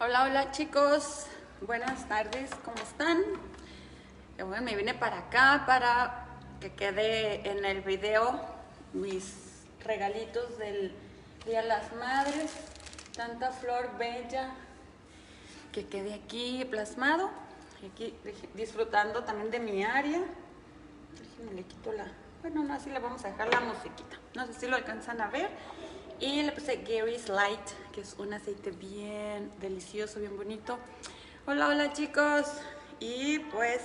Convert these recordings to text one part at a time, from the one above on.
Hola, hola chicos, buenas tardes, ¿cómo están? Bueno, me vine para acá para que quede en el video mis regalitos del Día de las Madres, tanta flor bella que quede aquí plasmado, y aquí disfrutando también de mi área. Déjenme le quito la... Bueno, no, así le vamos a dejar la musiquita, no sé si lo alcanzan a ver. Y le puse Gary's Light, que es un aceite bien delicioso, bien bonito. Hola, hola chicos. Y pues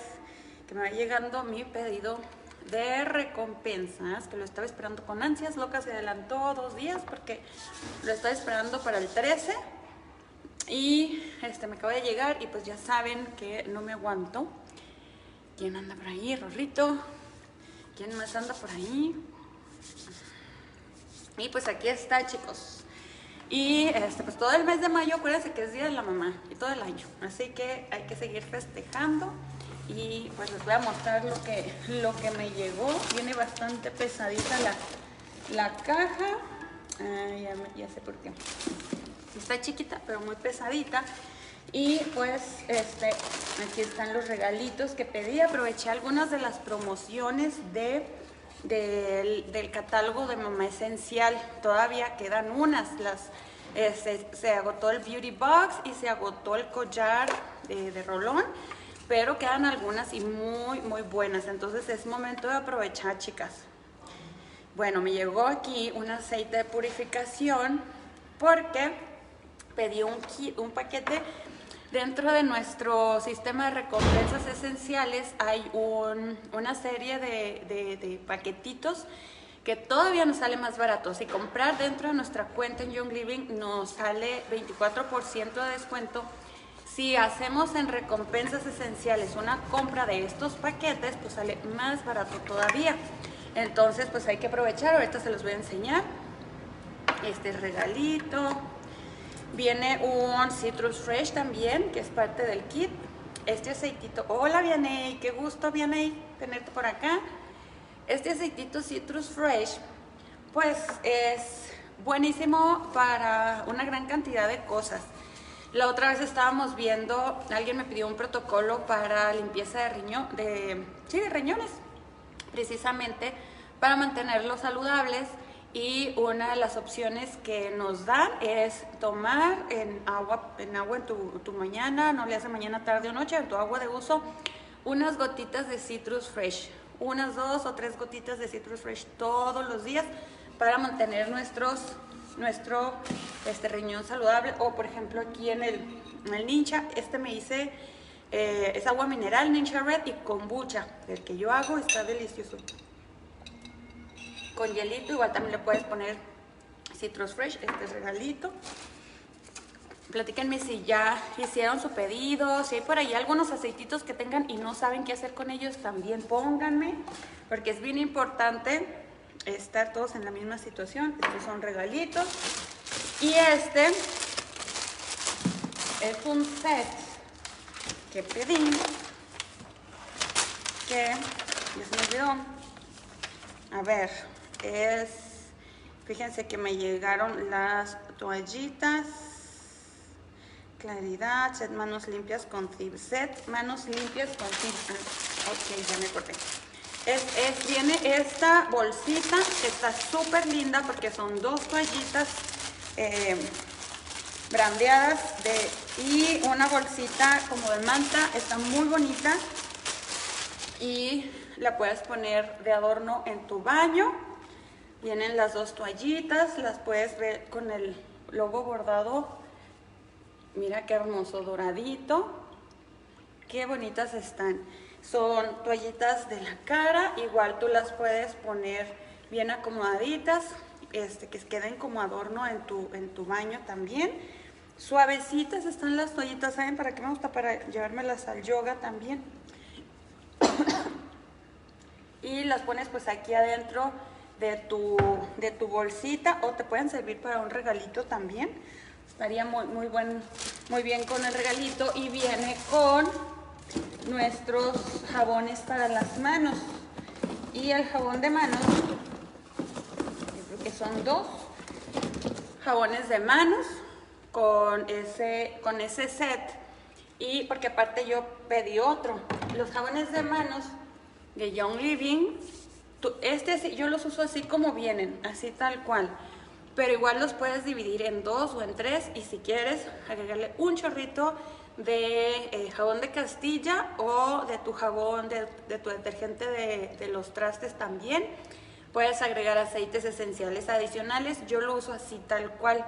que me va llegando mi pedido de recompensas, que lo estaba esperando con ansias locas. Se adelantó 2 días porque lo estaba esperando para el 13. Y me acaba de llegar y pues ya saben que no me aguanto. ¿Quién anda por ahí? Rorrito. ¿Quién más anda por ahí? Y pues aquí está, chicos. Y pues todo el mes de mayo, acuérdense que es Día de la Mamá y todo el año. Así que hay que seguir festejando. Y pues les voy a mostrar lo que me llegó. Viene bastante pesadita la caja. Ya sé por qué. Está chiquita, pero muy pesadita. Y pues aquí están los regalitos que pedí. Aproveché algunas de las promociones del catálogo de Mamá Esencial. Todavía quedan unas. Se agotó el Beauty Box y se agotó el collar de rolón, pero quedan algunas y muy muy buenas. Entonces es momento de aprovechar, chicas. Bueno, me llegó aquí un aceite de purificación porque pedí un paquete. Dentro de nuestro sistema de recompensas esenciales hay una serie de paquetitos que todavía nos sale más barato. Si comprar dentro de nuestra cuenta en Young Living nos sale 24% de descuento. Si hacemos en recompensas esenciales una compra de estos paquetes, pues sale más barato todavía. Entonces pues hay que aprovechar. Ahorita se los voy a enseñar. Este regalito. Viene un Citrus Fresh también, que es parte del kit. Este aceitito, hola Vianey, qué gusto Vianey tenerte por acá. Este aceitito Citrus Fresh, pues es buenísimo para una gran cantidad de cosas. La otra vez estábamos viendo, alguien me pidió un protocolo para limpieza de riñones, precisamente para mantenerlos saludables. Y una de las opciones que nos dan es tomar en agua en tu mañana, no le hace mañana, tarde o noche, en tu agua de uso, unas gotitas de Citrus Fresh, unas 2 o 3 gotitas de Citrus Fresh todos los días para mantener nuestro riñón saludable. O por ejemplo aquí en el Ninja, me hice es agua mineral Ninja Red y kombucha. El que yo hago está delicioso. Con hielito, igual también le puedes poner Citrus Fresh, regalito. Platíquenme si ya hicieron su pedido, si hay por ahí algunos aceititos que tengan y no saben qué hacer con ellos, también pónganme, porque es bien importante estar todos en la misma situación. Estos son regalitos. Y es un set que pedí, que ya se me olvidó. A ver, fíjense que me llegaron las toallitas, claridad, set manos limpias con tip, set manos limpias con tip. Ok, ya me acordé. Viene esta bolsita que está súper linda porque son 2 toallitas brandeadas y una bolsita como de manta. Está muy bonita y la puedes poner de adorno en tu baño. Vienen las 2 toallitas, las puedes ver con el logo bordado. Mira qué hermoso, doradito. Qué bonitas están. Son toallitas de la cara, igual tú las puedes poner bien acomodaditas, que queden como adorno en tu baño también. Suavecitas están las toallitas, ¿saben para qué me gusta? Para llevármelas al yoga también. Y las pones pues aquí adentro de tu bolsita, o te pueden servir para un regalito también. Estaría muy bien con el regalito. Y viene con nuestros jabones para las manos. Y el jabón de manos, yo creo que son 2 jabones de manos. con ese set. Y porque aparte yo pedí otro. Los jabones de manos de Young Living, yo los uso así como vienen, así tal cual. Pero igual los puedes dividir en 2 o en 3 y si quieres agregarle un chorrito de jabón de Castilla o de tu jabón, de tu detergente de los trastes también. Puedes agregar aceites esenciales adicionales, yo lo uso así tal cual.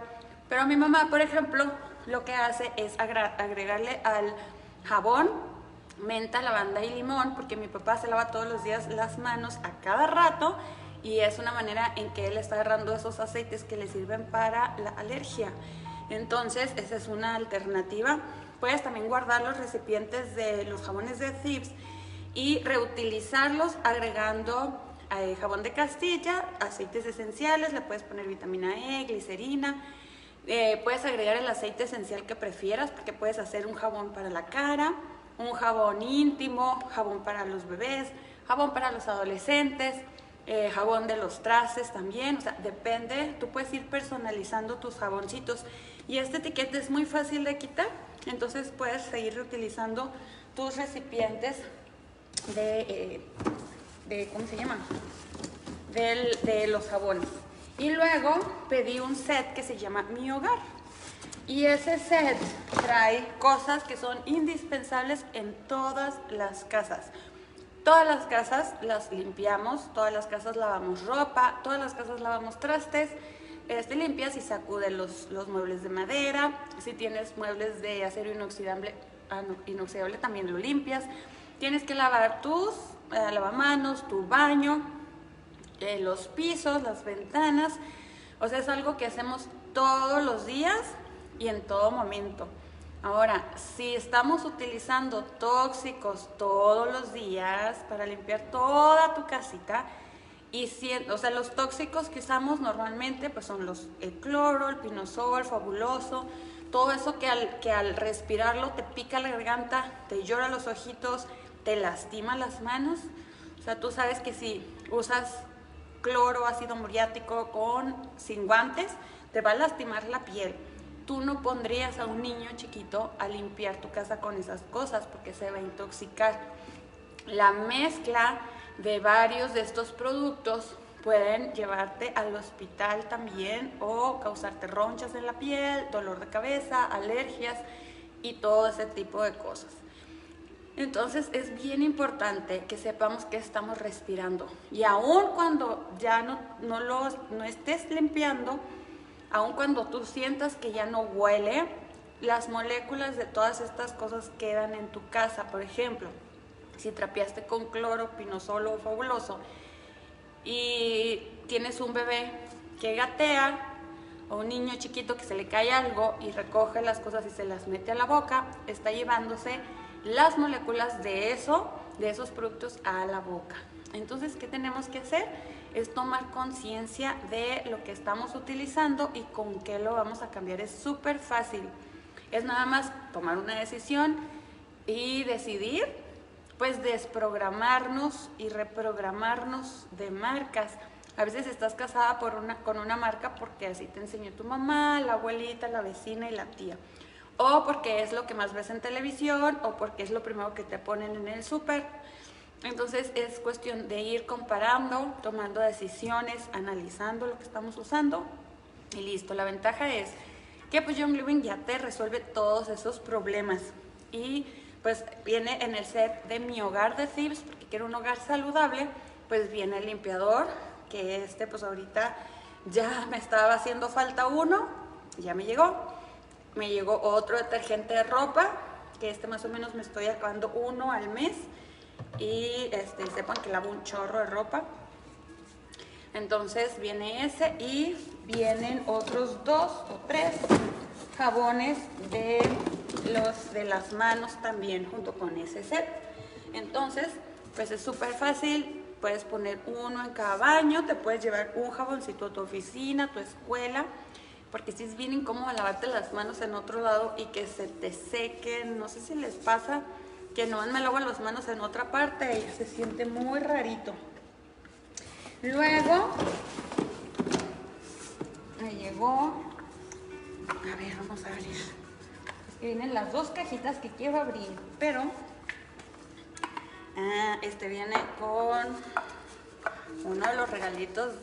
Pero mi mamá, por ejemplo, lo que hace es agregarle al jabón menta, lavanda y limón, porque mi papá se lava todos los días las manos a cada rato y es una manera en que él está agarrando esos aceites que le sirven para la alergia. Entonces, esa es una alternativa. Puedes también guardar los recipientes de los jabones de Thieves y reutilizarlos agregando jabón de Castilla, aceites esenciales, le puedes poner vitamina E, glicerina. Puedes agregar el aceite esencial que prefieras, porque puedes hacer un jabón para la cara, un jabón íntimo, jabón para los bebés, jabón para los adolescentes, jabón de los trastes también. O sea, depende, tú puedes ir personalizando tus jaboncitos y esta etiqueta es muy fácil de quitar, entonces puedes seguir reutilizando tus recipientes ¿cómo se llama? De los jabones. Y luego pedí un set que se llama Mi Hogar. Y ese set trae cosas que son indispensables en todas las casas. Todas las casas las limpiamos, todas las casas lavamos ropa, todas las casas lavamos trastes. Limpias y sacudes los muebles de madera. Si tienes muebles de acero inoxidable también lo limpias. Tienes que lavar tus lavamanos, tu baño, los pisos, las ventanas. O sea, es algo que hacemos todos los días y en todo momento. Ahora, si estamos utilizando tóxicos todos los días para limpiar toda tu casita, o sea, los tóxicos que usamos normalmente pues son el cloro, el pinosol, fabuloso, todo eso que al respirarlo te pica la garganta, te llora los ojitos, te lastima las manos. O sea, tú sabes que si usas cloro, ácido muriático sin guantes, te va a lastimar la piel. Tú no pondrías a un niño chiquito a limpiar tu casa con esas cosas porque se va a intoxicar. La mezcla de varios de estos productos pueden llevarte al hospital también o causarte ronchas en la piel, dolor de cabeza, alergias y todo ese tipo de cosas. Entonces es bien importante que sepamos que estamos respirando y aun cuando ya no estés limpiando, aun cuando tú sientas que ya no huele, las moléculas de todas estas cosas quedan en tu casa. Por ejemplo, si trapeaste con cloro, pinosol o fabuloso y tienes un bebé que gatea o un niño chiquito que se le cae algo y recoge las cosas y se las mete a la boca, está llevándose las moléculas de esos productos a la boca. Entonces, ¿qué tenemos que hacer? Es tomar conciencia de lo que estamos utilizando y con qué lo vamos a cambiar. Es súper fácil. Es nada más tomar una decisión y decidir, pues desprogramarnos y reprogramarnos de marcas. A veces estás casada con una marca porque así te enseñó tu mamá, la abuelita, la vecina y la tía. O porque es lo que más ves en televisión o porque es lo primero que te ponen en el súper. Entonces es cuestión de ir comparando, tomando decisiones, analizando lo que estamos usando y listo. La ventaja es que pues Young Living ya te resuelve todos esos problemas y pues viene en el set de Mi Hogar de Thieves, porque quiero un hogar saludable. Pues viene el limpiador, que pues ahorita ya me estaba haciendo falta uno, ya me llegó. Me llegó otro detergente de ropa, que más o menos me estoy acabando uno al mes. Y sepan que lavo un chorro de ropa. Entonces viene ese y vienen otros 2 o 3 jabones de las manos también junto con ese set. Entonces pues es súper fácil, puedes poner uno en cada baño, te puedes llevar un jaboncito a tu oficina, a tu escuela, porque si es bien incómodo lavarte las manos en otro lado y que se te sequen. No sé si les pasa que no me lavo las manos en otra parte y se siente muy rarito. Luego me llegó a ver, vamos a abrir. Vienen las dos cajitas que quiero abrir, pero este viene con uno de los regalitos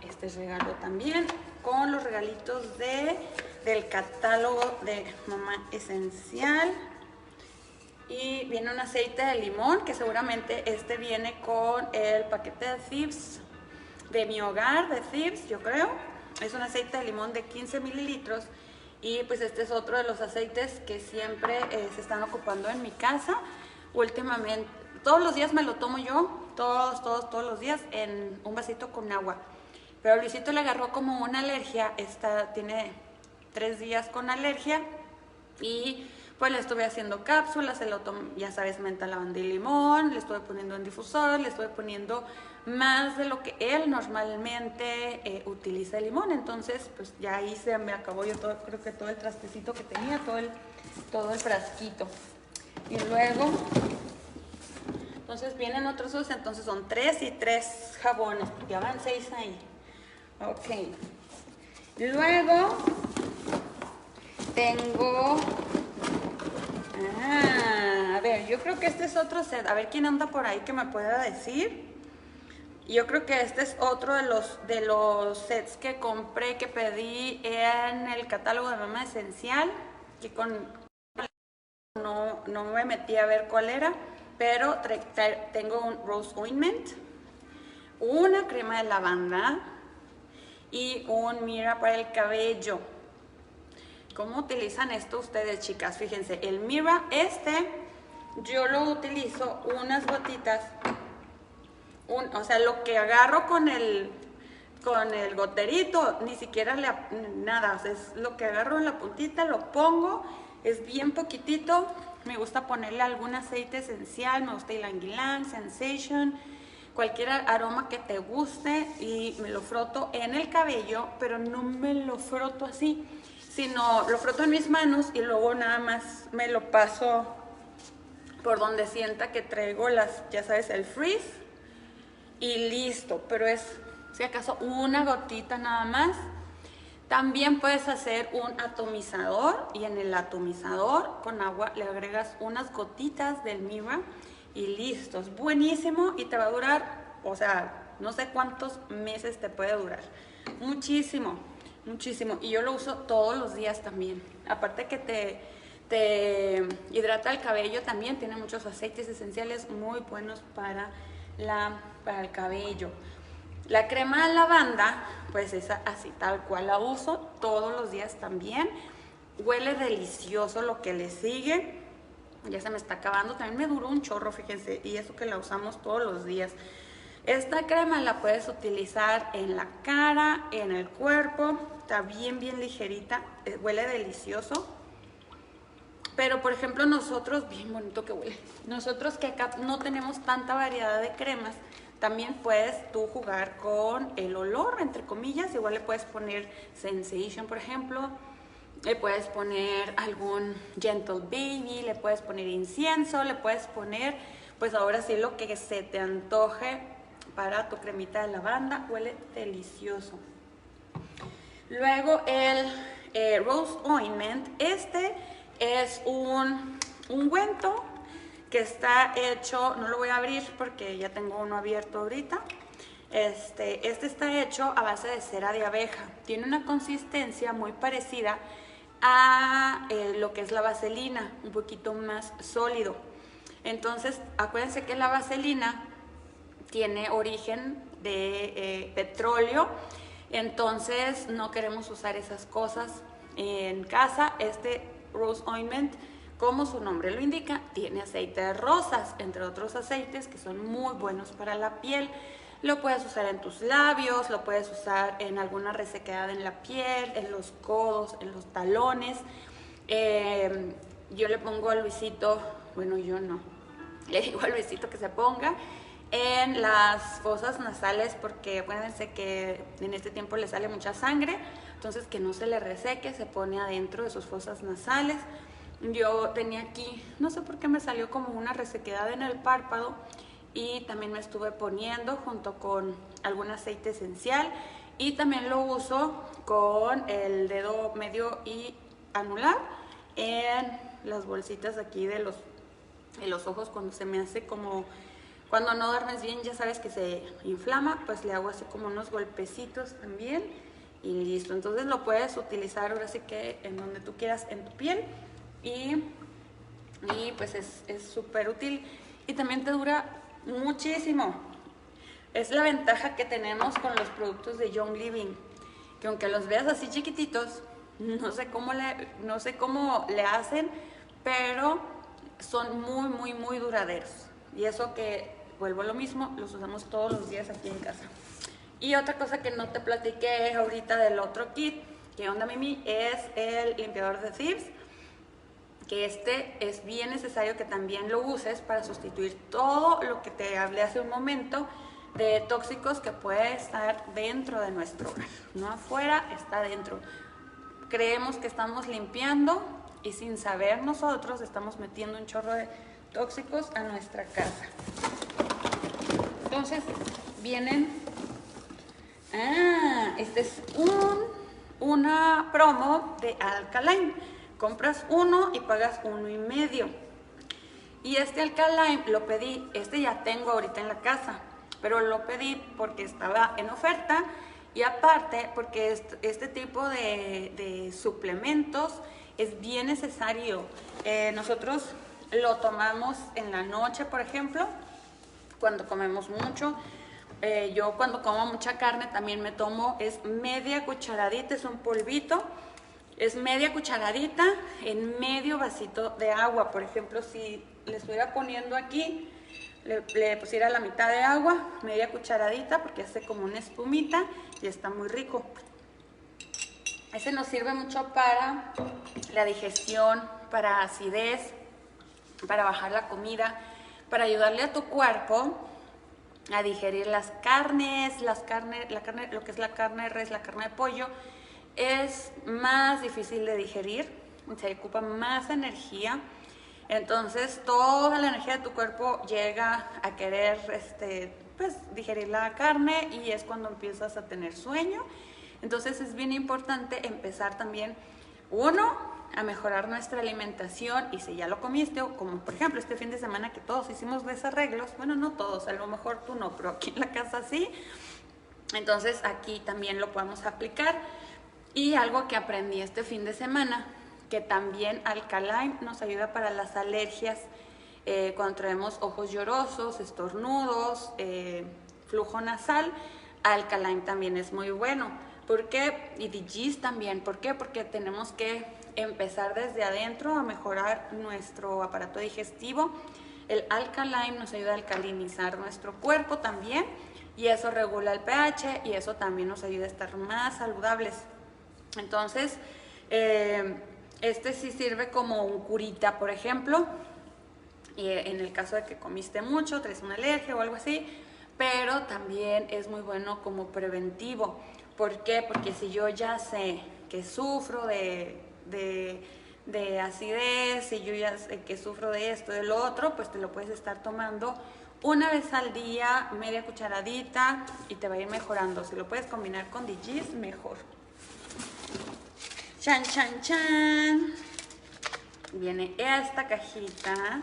este regalo también, con los regalitos del catálogo de Mamá Esencial. Y viene un aceite de limón, que seguramente este viene con el paquete de Thieves, de Mi Hogar, de Thieves, yo creo. Es un aceite de limón de 15 mililitros. Y pues este es otro de los aceites que siempre se están ocupando en mi casa. Últimamente, todos los días me lo tomo yo, todos los días en un vasito con agua. Pero a Luisito le agarró como una alergia, tiene 3 días con alergia y pues le estuve haciendo cápsulas, ya sabes, menta, lavanda y limón, le estuve poniendo en difusor, le estuve poniendo más de lo que él normalmente utiliza el limón. Entonces pues ya ahí se me acabó yo todo, creo que todo el trastecito que tenía, todo el frasquito. Y luego, entonces vienen otros usos, entonces son 3 y 3 jabones, ya van 6 ahí. Ok. Luego tengo... a ver, yo creo que este es otro set. A ver quién anda por ahí que me pueda decir. Yo creo que este es otro de los sets que compré, que pedí en el catálogo de Mamá Esencial, que no me metí a ver cuál era, pero tengo un Rose Ointment, una crema de lavanda y un Mira para el cabello. ¿Cómo utilizan esto ustedes, chicas? Fíjense, el Mira yo lo utilizo unas gotitas, o sea, lo que agarro con el goterito, ni siquiera nada, o sea, es lo que agarro en la puntita, lo pongo, es bien poquitito. Me gusta ponerle algún aceite esencial, me gusta ylang ylang, Sensation, cualquier aroma que te guste, y me lo froto en el cabello, pero no me lo froto así, sino lo froto en mis manos y luego nada más me lo paso por donde sienta que traigo ya sabes, el frizz, y listo. Pero es, si acaso, una gotita nada más. También puedes hacer un atomizador, y en el atomizador con agua le agregas unas gotitas del Mira y listo. Es buenísimo y te va a durar, o sea, no sé cuántos meses te puede durar. Muchísimo, muchísimo. Y yo lo uso todos los días también. Aparte que te hidrata el cabello, también tiene muchos aceites esenciales muy buenos para el cabello. La crema de lavanda, pues esa así tal cual la uso todos los días también. Huele delicioso lo que le sigue. Ya se me está acabando, también me duró un chorro, fíjense, y eso que la usamos todos los días. Esta crema la puedes utilizar en la cara, en el cuerpo, está bien ligerita, huele delicioso. Pero por ejemplo nosotros, bien bonito que huele, nosotros que acá no tenemos tanta variedad de cremas, también puedes tú jugar con el olor, entre comillas. Igual le puedes poner Sensation, por ejemplo, le puedes poner algún Gentle Baby, le puedes poner incienso, le puedes poner, pues ahora sí, lo que se te antoje para tu cremita de lavanda. Huele delicioso. Luego el Rose Ointment, este es un ungüento que está hecho, no lo voy a abrir porque ya tengo uno abierto ahorita. Este está hecho a base de cera de abeja. Tiene una consistencia muy parecida a lo que es la vaselina, un poquito más sólido. Entonces, acuérdense que la vaselina tiene origen de petróleo, entonces no queremos usar esas cosas en casa. Este Rose Ointment, como su nombre lo indica, tiene aceite de rosas, entre otros aceites que son muy buenos para la piel. Lo puedes usar en tus labios, lo puedes usar en alguna resequedad en la piel, en los codos, en los talones. Yo le pongo a Luisito, bueno, yo no, le digo a Luisito que se ponga en las fosas nasales, porque acuérdense que en este tiempo le sale mucha sangre, entonces que no se le reseque, se pone adentro de sus fosas nasales. Yo tenía aquí, no sé por qué me salió como una resequedad en el párpado, y también me estuve poniendo junto con algún aceite esencial, y también lo uso con el dedo medio y anular en las bolsitas aquí de los ojos. Cuando se me hace como, cuando no duermes bien, ya sabes que se inflama, pues le hago así como unos golpecitos también y listo. Entonces lo puedes utilizar ahora sí que en donde tú quieras en tu piel y pues es súper útil y también te dura muchísimo. Es la ventaja que tenemos con los productos de Young Living, que aunque los veas así chiquititos, no sé cómo le hacen, pero son muy duraderos. Y eso que, vuelvo a lo mismo, los usamos todos los días aquí en casa. Y otra cosa que no te platiqué ahorita del otro kit, que onda Mimi, es el limpiador de Thieves, que este es bien necesario que también lo uses para sustituir todo lo que te hablé hace un momento de tóxicos que puede estar dentro de nuestro hogar, no afuera, está dentro. Creemos que estamos limpiando y sin saber nosotros estamos metiendo un chorro de tóxicos a nuestra casa. Entonces vienen, este es una promo de Alkaline. Compras uno y pagas $1.50. Y este Alkaline lo pedí, este ya tengo ahorita en la casa, pero lo pedí porque estaba en oferta y aparte porque este tipo de suplementos es bien necesario. Nosotros lo tomamos en la noche, por ejemplo, cuando comemos mucho. Yo cuando como mucha carne también me tomo, es media cucharadita, es un polvito. Es media cucharadita en medio vasito de agua. Por ejemplo, si le estuviera poniendo aquí, le pusiera la mitad de agua, media cucharadita, porque hace como una espumita y está muy rico. Ese nos sirve mucho para la digestión, para acidez, para bajar la comida, para ayudarle a tu cuerpo a digerir las carnes, lo que es la carne de res, la carne de pollo. Es más difícil de digerir, se ocupa más energía, entonces toda la energía de tu cuerpo llega a querer pues, digerir la carne y es cuando empiezas a tener sueño. Entonces es bien importante empezar también, uno, a mejorar nuestra alimentación y si ya lo comiste, o como por ejemplo este fin de semana que todos hicimos desarreglos, bueno, no todos, a lo mejor tú no, pero aquí en la casa sí, entonces aquí también lo podemos aplicar. Y algo que aprendí este fin de semana, que también Alkaline nos ayuda para las alergias, cuando traemos ojos llorosos, estornudos, flujo nasal, Alkaline también es muy bueno. ¿Por qué? Y DGs también. ¿Por qué? Porque tenemos que empezar desde adentro a mejorar nuestro aparato digestivo. El Alkaline nos ayuda a alcalinizar nuestro cuerpo también y eso regula el pH y eso también nos ayuda a estar más saludables. Entonces, este sí sirve como un curita, por ejemplo, y en el caso de que comiste mucho, traes una alergia o algo así, pero también es muy bueno como preventivo. ¿Por qué? Porque si yo ya sé que sufro de acidez, si yo ya sé que sufro de esto, de lo otro, pues te lo puedes estar tomando una vez al día, media cucharadita, y te va a ir mejorando. Si lo puedes combinar con DGs, mejor. Chan, chan, chan. Viene esta cajita,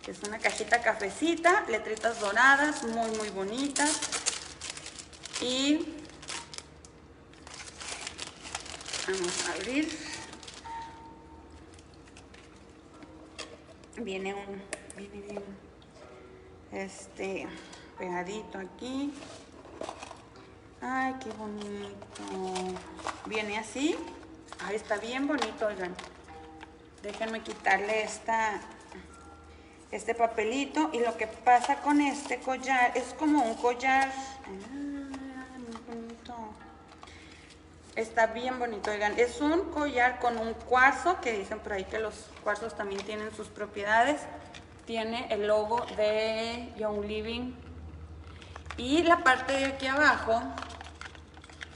que es una cajita cafecita, letritas doradas, muy bonitas. Y vamos a abrir. Viene pegadito aquí. Ay, qué bonito. Viene así. Ay, está bien bonito, oigan. Déjenme quitarle este papelito. Y lo que pasa con este collar, es como un collar. Muy bonito. Está bien bonito, oigan. Es un collar con un cuarzo, que dicen por ahí que los cuarzos también tienen sus propiedades. Tiene el logo de Young Living. Y la parte de aquí abajo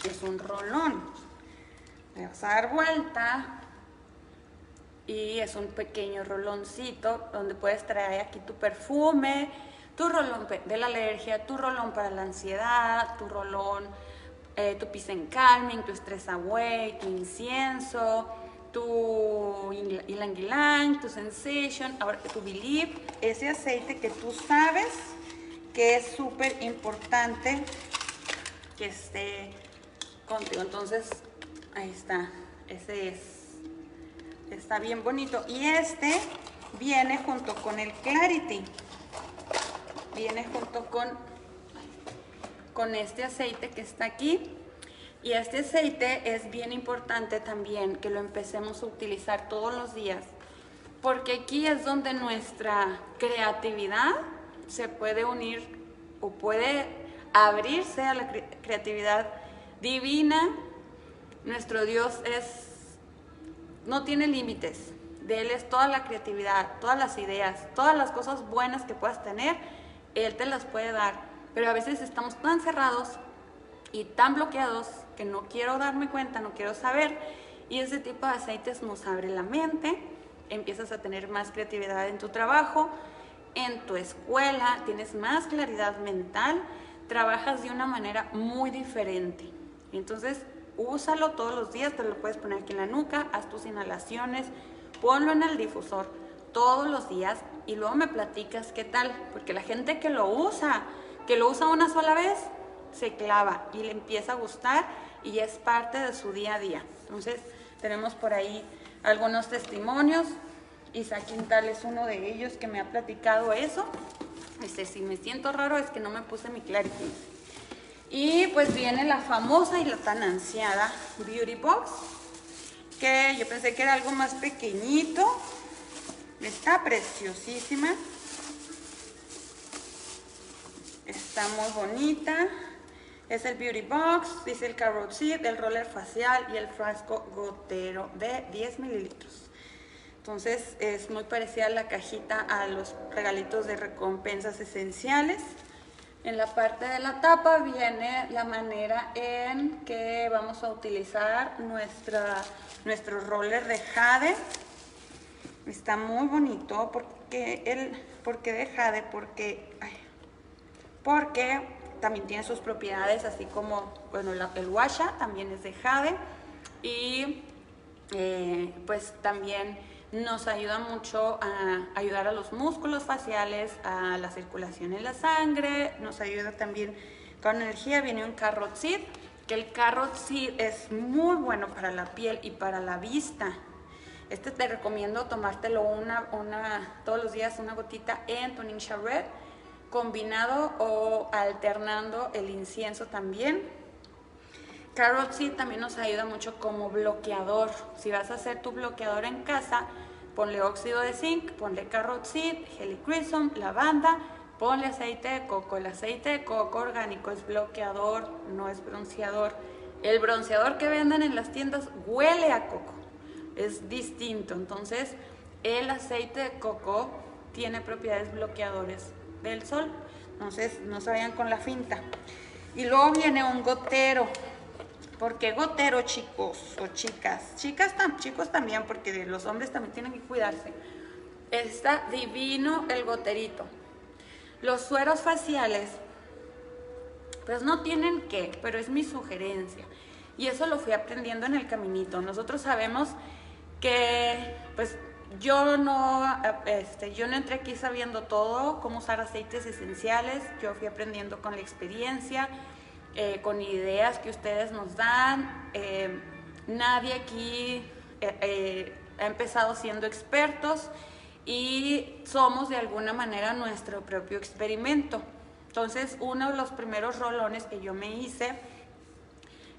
es un rolón. Le vas a dar vuelta y es un pequeño roloncito donde puedes traer aquí tu perfume, tu rolón de la alergia, tu rolón para la ansiedad, tu rolón tu peace and calming, tu stress away, tu incienso, tu ylang ylang, tu sensation, ahora tu believe, ese aceite que tú sabes que es súper importante que esté contigo. Entonces, ahí está, ese está bien bonito. Y este viene junto con el Clarity, viene junto con este aceite que está aquí. Y este aceite es bien importante también que lo empecemos a utilizar todos los días, porque aquí es donde nuestra creatividad se puede unir o puede abrirse a la creatividad divina. Nuestro Dios no tiene límites, de Él es toda la creatividad, todas las ideas, todas las cosas buenas que puedas tener, Él te las puede dar, pero a veces estamos tan cerrados y tan bloqueados que no quiero darme cuenta, no quiero saber, y ese tipo de aceites nos abre la mente, empiezas a tener más creatividad en tu trabajo, en tu escuela, tienes más claridad mental, trabajas de una manera muy diferente. Entonces, úsalo todos los días, te lo puedes poner aquí en la nuca, haz tus inhalaciones, ponlo en el difusor todos los días y luego me platicas qué tal, porque la gente que lo usa una sola vez, se clava y le empieza a gustar y es parte de su día a día. Entonces tenemos por ahí algunos testimonios. Isaac Quintal es uno de ellos que me ha platicado eso. Si me siento raro es que no me puse mi Clarity. Y pues viene la famosa y la tan ansiada Beauty Box, que yo pensé que era algo más pequeñito. Está preciosísima, está muy bonita. Es el Beauty Box, dice el Carrot Seed, el roller facial y el frasco gotero de 10 mililitros. Entonces es muy parecida a la cajita a los regalitos de recompensas esenciales. En la parte de la tapa viene la manera en que vamos a utilizar nuestro roller de jade. Está muy bonito porque de jade, porque también tiene sus propiedades, así como, bueno, el Washa también es de jade y pues también nos ayuda mucho a ayudar a los músculos faciales, a la circulación en la sangre, nos ayuda también con energía. Viene un Carrot Seed, que el Carrot Seed es muy bueno para la piel y para la vista. Este te recomiendo tomártelo todos los días, una gotita en tu Ningxia Red, combinado o alternando el incienso también. Carrot Seed también nos ayuda mucho como bloqueador. Si vas a hacer tu bloqueador en casa, ponle óxido de zinc, ponle Carrot Seed, helichrysum, lavanda, ponle aceite de coco. El aceite de coco orgánico es bloqueador, no es bronceador. El bronceador que venden en las tiendas huele a coco, es distinto. Entonces el aceite de coco tiene propiedades bloqueadores del sol, entonces no se vayan con la finta. Y luego viene un gotero. ¿Por qué gotero, chicos o chicas? Chicos también, porque los hombres también tienen que cuidarse. Está divino el goterito. Los sueros faciales pues no tienen que, pero es mi sugerencia, y eso lo fui aprendiendo en el caminito. Nosotros sabemos que pues yo no entré aquí sabiendo todo, cómo usar aceites esenciales. Yo fui aprendiendo con la experiencia, con ideas que ustedes nos dan. Nadie aquí ha empezado siendo expertos y somos de alguna manera nuestro propio experimento. Entonces, uno de los primeros rolones que yo me hice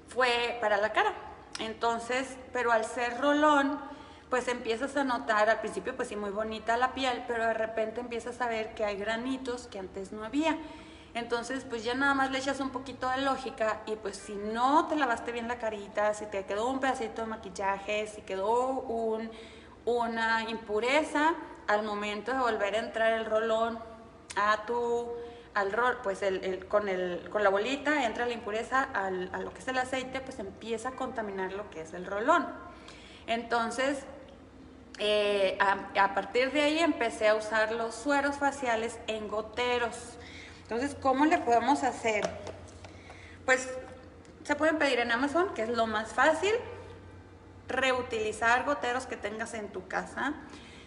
fue para la cara. Entonces, pero al ser rolón, pues empiezas a notar, al principio pues sí, muy bonita la piel, pero de repente empiezas a ver que hay granitos que antes no había. Entonces pues ya nada más le echas un poquito de lógica y pues si no te lavaste bien la carita, si te quedó un pedacito de maquillaje, si quedó una impureza, al momento de volver a entrar el rolón pues con la bolita entra la impureza a lo que es el aceite, pues empieza a contaminar lo que es el rolón. Entonces a partir de ahí empecé a usar los sueros faciales en goteros. Entonces, ¿cómo le podemos hacer? Pues Se pueden pedir en Amazon, que es lo más fácil. Reutilizar goteros que tengas en tu casa.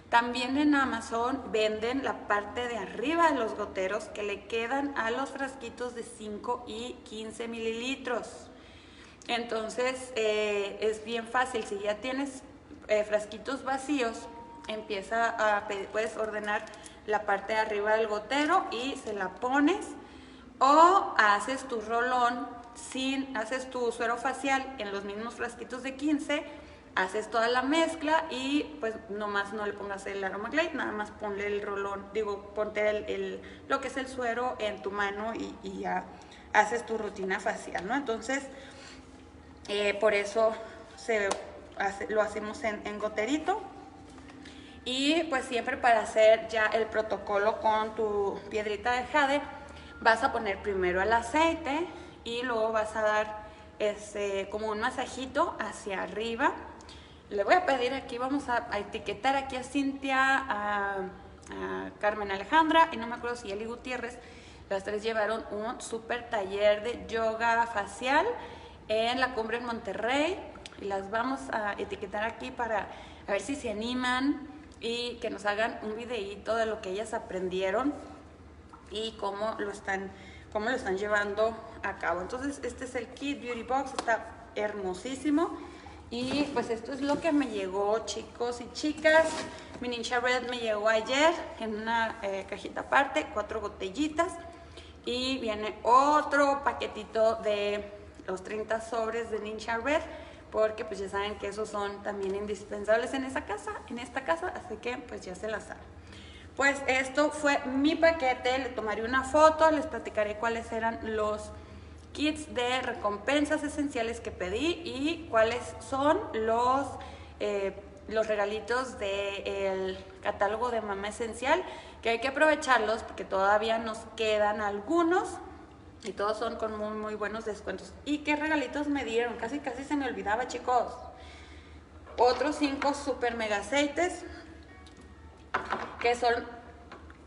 También en Amazon venden la parte de arriba de los goteros que le quedan a los frasquitos de 5 y 15 mililitros. Entonces es bien fácil. Si ya tienes frasquitos vacíos, puedes ordenar la parte de arriba del gotero y se la pones, o haces tu rolón, haces tu suero facial en los mismos frasquitos de 15, haces toda la mezcla y pues nomás no le pongas el Aroma Glide, nada más ponle el rolón, ponte lo que es el suero en tu mano y ya haces tu rutina facial, ¿no? Entonces, por eso lo hacemos en goterito. Y pues siempre para hacer ya el protocolo con tu piedrita de jade, vas a poner primero el aceite y luego vas a dar como un masajito hacia arriba. Le voy a pedir aquí, vamos a etiquetar aquí a Cintia, a Carmen Alejandra y no me acuerdo si Eli Gutiérrez. Las tres llevaron un súper taller de yoga facial en la Cumbre en Monterrey y las vamos a etiquetar aquí para a ver si se animan y que nos hagan un videíto de lo que ellas aprendieron y cómo lo están llevando a cabo. Entonces este es el kit Beauty Box, está hermosísimo. Y pues esto es lo que me llegó, chicos y chicas. Mi Ninja Red me llegó ayer en una cajita aparte, 4 botellitas. Y viene otro paquetito de los 30 sobres de Ninja Red, porque pues ya saben que esos son también indispensables en esta casa, así que pues ya se las saben. Pues esto fue mi paquete, le tomaré una foto, les platicaré cuáles eran los kits de recompensas esenciales que pedí y cuáles son los regalitos del catálogo de Mamá Esencial, que hay que aprovecharlos porque todavía nos quedan algunos y todos son con muy muy buenos descuentos. ¿Y qué regalitos me dieron? Casi se me olvidaba, chicos. Otros 5 super mega aceites que son,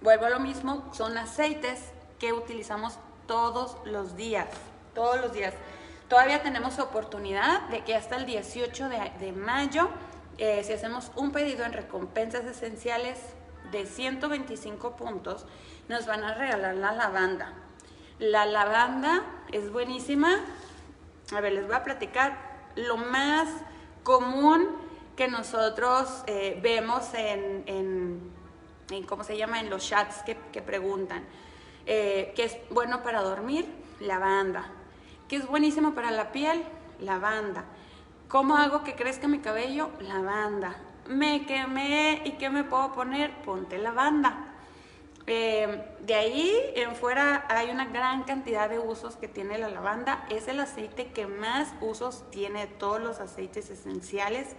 vuelvo a lo mismo, son aceites que utilizamos todos los días. Todavía tenemos oportunidad de que hasta el 18 de mayo, si hacemos un pedido en recompensas esenciales de 125 puntos, nos van a regalar la lavanda. La lavanda es buenísima. A ver, les voy a platicar lo más común que nosotros vemos en ¿cómo se llama? En los chats que preguntan. ¿Qué es bueno para dormir? Lavanda. ¿Qué es buenísimo para la piel? Lavanda. ¿Cómo hago que crezca mi cabello? Lavanda. Me quemé y ¿qué me puedo poner? Ponte lavanda. De ahí en fuera hay una gran cantidad de usos que tiene la lavanda. Es el aceite que más usos tiene de todos los aceites esenciales.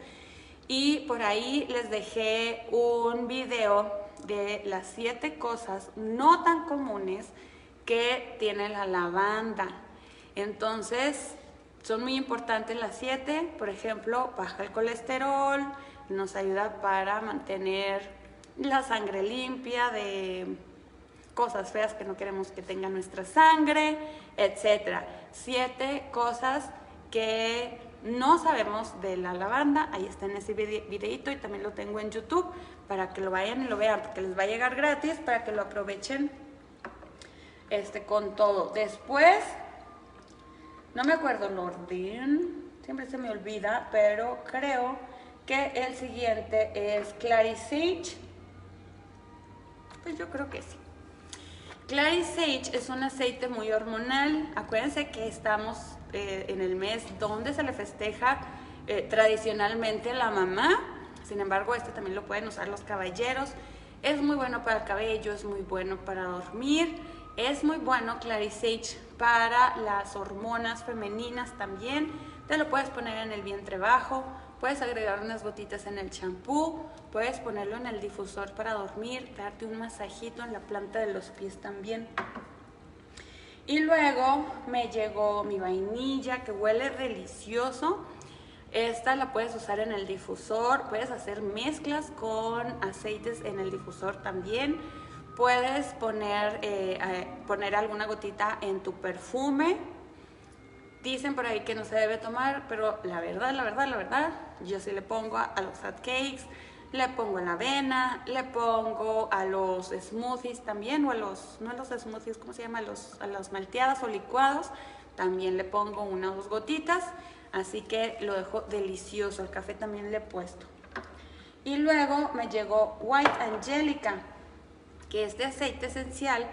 Y por ahí les dejé un video de las 7 cosas no tan comunes que tiene la lavanda. Entonces, son muy importantes las 7. Por ejemplo, baja el colesterol, nos ayuda para mantener la sangre limpia de cosas feas que no queremos que tenga nuestra sangre, etc. 7 cosas que no sabemos de la lavanda. Ahí está en ese videito y también lo tengo en YouTube para que lo vayan y lo vean, porque les va a llegar gratis para que lo aprovechen con todo. Después, no me acuerdo el orden, siempre se me olvida, pero creo que el siguiente es Clary Sage. Pues yo creo que sí. Clary Sage es un aceite muy hormonal. Acuérdense que estamos en el mes donde se le festeja tradicionalmente a la mamá. Sin embargo, este también lo pueden usar los caballeros. Es muy bueno para el cabello, es muy bueno para dormir. Es muy bueno Clary Sage para las hormonas femeninas también. Te lo puedes poner en el vientre bajo, puedes agregar unas gotitas en el champú, puedes ponerlo en el difusor para dormir, darte un masajito en la planta de los pies también. Y luego me llegó mi vainilla que huele delicioso. Esta la puedes usar en el difusor, puedes hacer mezclas con aceites en el difusor también. Puedes poner alguna gotita en tu perfume. Dicen por ahí que no se debe tomar, pero la verdad, yo sí le pongo a los hot cakes, le pongo en la avena, le pongo a los smoothies también, o a los, no a los smoothies, ¿cómo se llama? A los malteadas o licuados, también le pongo 1 o 2 gotitas, así que lo dejo delicioso. El café también le he puesto. Y luego me llegó White Angelica, que este aceite esencial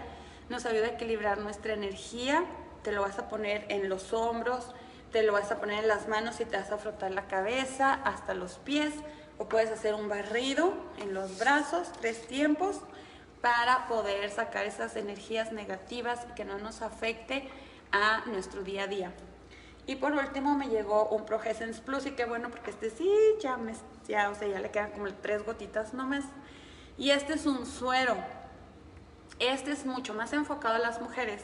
nos ayuda a equilibrar nuestra energía. Te lo vas a poner en los hombros, te lo vas a poner en las manos y te vas a frotar la cabeza hasta los pies, o puedes hacer un barrido en los brazos 3 tiempos para poder sacar esas energías negativas y que no nos afecte a nuestro día a día. Y por último me llegó un Progessence Plus, y qué bueno porque este sí ya le quedan como 3 gotitas nomás. Y este es un suero. Este es mucho más enfocado a las mujeres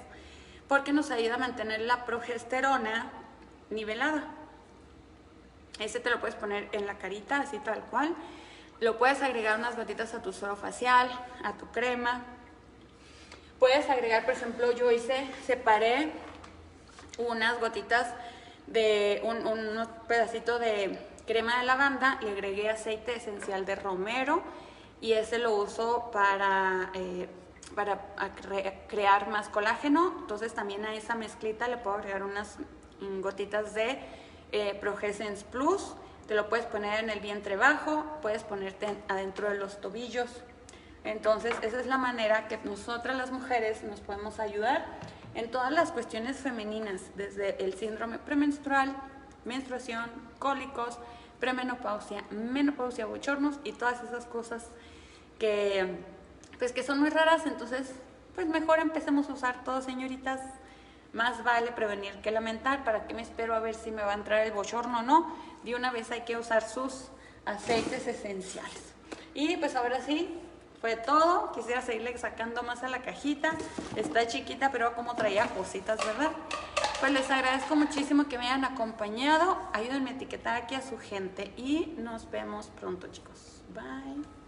porque nos ayuda a mantener la progesterona nivelada. Este te lo puedes poner en la carita, así tal cual. Lo puedes agregar unas gotitas a tu suero facial, a tu crema. Puedes agregar, por ejemplo, separé unas gotitas de unos pedacitos de crema de lavanda, le agregué aceite esencial de romero y ese lo uso para crear más colágeno. Entonces también a esa mezclita le puedo agregar unas gotitas de Progessence Plus. Te lo puedes poner en el vientre bajo, puedes ponerte adentro de los tobillos. Entonces esa es la manera que nosotras las mujeres nos podemos ayudar en todas las cuestiones femeninas, desde el síndrome premenstrual, menstruación, cólicos, premenopausia, menopausia, bochornos y todas esas cosas que son muy raras. Entonces pues mejor empecemos a usar todo, señoritas. Más vale prevenir que lamentar. ¿Para qué me espero a ver si me va a entrar el bochorno o no? De una vez hay que usar sus aceites esenciales. Y pues ahora sí, fue todo. Quisiera seguirle sacando más a la cajita. Está chiquita, pero como traía cositas, ¿verdad? Pues les agradezco muchísimo que me hayan acompañado. Ayúdenme a etiquetar aquí a su gente y nos vemos pronto, chicos. Bye.